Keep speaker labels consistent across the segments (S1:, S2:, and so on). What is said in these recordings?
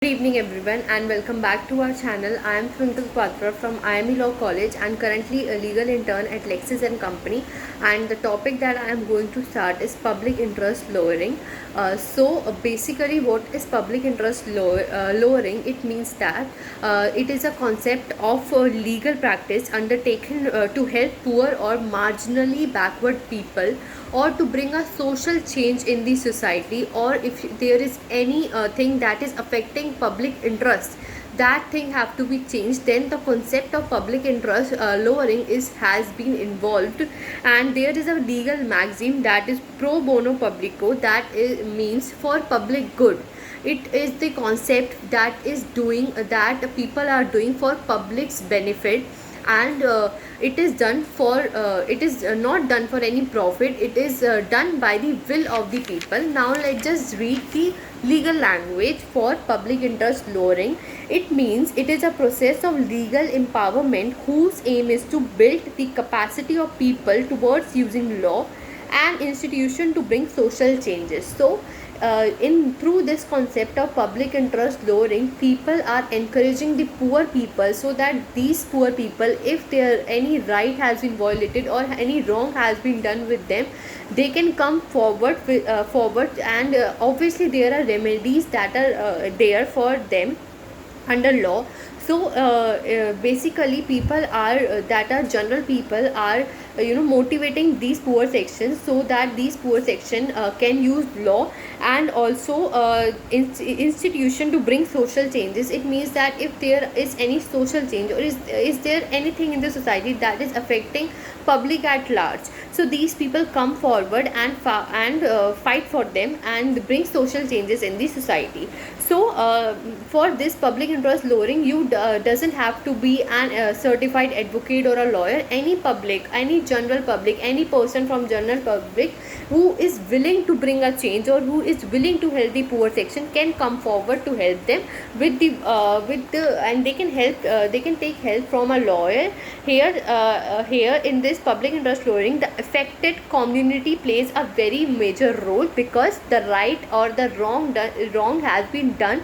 S1: Good evening everyone and welcome back to our channel. I am Twinkle Patra from IME Law College and currently a legal intern at Lexis and Company, and the topic that I am going to start is public interest lowering. Basically what is public interest lowering? It means that it is a concept of legal practice undertaken to help poor or marginally backward people, or to bring a social change in the society, or if there is any thing that is affecting public interest, that thing have to be changed, then the concept of public interest lowering is has been involved. And there is a legal maxim that is pro bono publico, means for public good. It is the concept that is doing that people are doing for public's benefit, and it is not done for any profit. It is done by the will of the people. Now let's just read the legal language for public interest lowering. It means it is a process of legal empowerment whose aim is to build the capacity of people towards using law and institution to bring social changes. In through this concept of public interest lowering, people are encouraging the poor people, so that these poor people, if there any right has been violated or any wrong has been done with them, they can come forward, and obviously there are remedies that are there for them under law. Basically people are that are general people are motivating these poor sections, so that these poor section can use law and also institution to bring social changes. It means that if there is any social change, or is there anything in the society that is affecting public at large, so these people come forward and fight for them and bring social changes in the society. For this public interest lowering, you doesn't have to be an certified advocate or a lawyer. Any general public, any person from general public who is willing to bring a change, or who is willing to help the poor section, can come forward to help them with the and they can help they can take help from a lawyer. Here in this public interest lowering, the affected community plays a very major role, because the right or the wrong has been done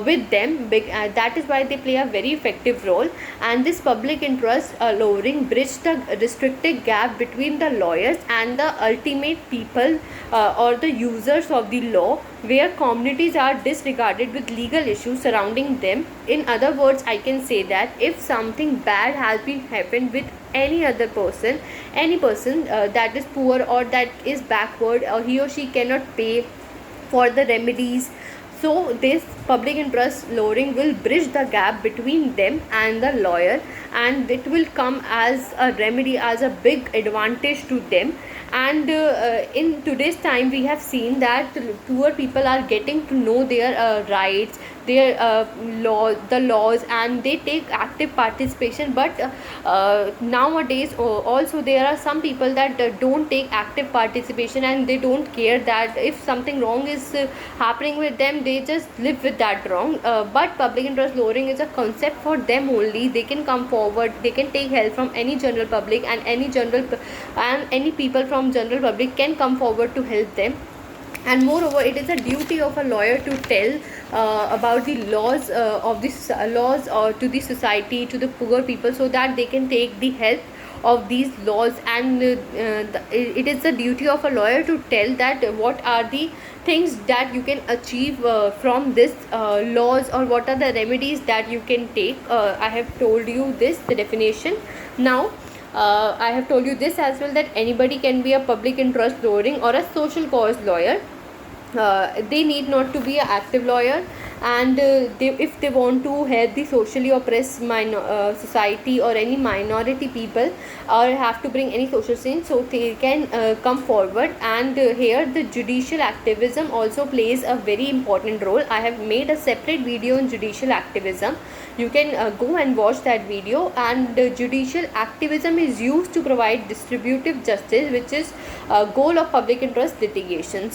S1: with them. That is why they play a very effective role. And this public interest lowering bridge the restricted gap between the lawyers and the ultimate people, or the users of the law, where communities are disregarded with legal issues surrounding them. In other words, I can say that if something bad has been happened with any person that is poor or that is backward, or he or she cannot pay for the remedies, so this public interest lowering will bridge the gap between them and the lawyer, and it will come as a remedy, as a big advantage to them. And in today's time, we have seen that poor people are getting to know their rights, their the laws, and they take active participation. But nowadays also there are some people that don't take active participation, and they don't care that if something wrong is happening with them, they just live with that wrong. But public interest lowering is a concept for them only. They can come forward, they can take help from any general public, and any people from general public can come forward to help them. And moreover, it is a duty of a lawyer to tell about the laws of this laws to the society, to the poor people, so that they can take the help of these laws. And it is the duty of a lawyer to tell that what are the things that you can achieve from this laws, or what are the remedies that you can take. I have told you this, the definition. Now I have told you this as well, that anybody can be a public interest lowering or a social cause lawyer. They need not to be an active lawyer, and if they want to help the socially oppressed society or any minority people, or have to bring any social change, so they can come forward. And here the judicial activism also plays a very important role. I have made a separate video on judicial activism. You can go and watch that video. And judicial activism is used to provide distributive justice, which is goal of public interest litigation.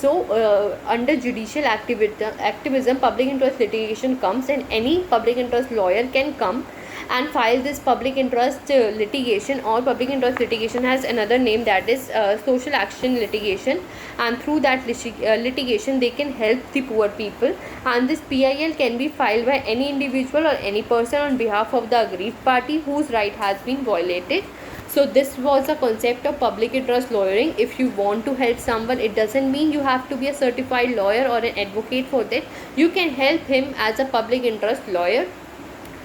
S1: Under judicial activism, public interest litigation comes, and any public interest lawyer can come and file this public interest litigation. Or public interest litigation has another name, that is social action litigation, and through that litigation they can help the poor people. And this PIL can be filed by any individual or any person on behalf of the aggrieved party whose right has been violated. So this was the concept of public interest lawyering. If you want to help someone, it doesn't mean you have to be a certified lawyer or an advocate for that. You can help him as a public interest lawyer.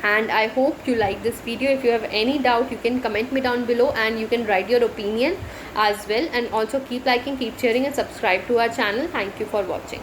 S1: And I hope you like this video. If you have any doubt, you can comment me down below, and you can write your opinion as well. And also keep liking, keep sharing, and subscribe to our channel. Thank you for watching.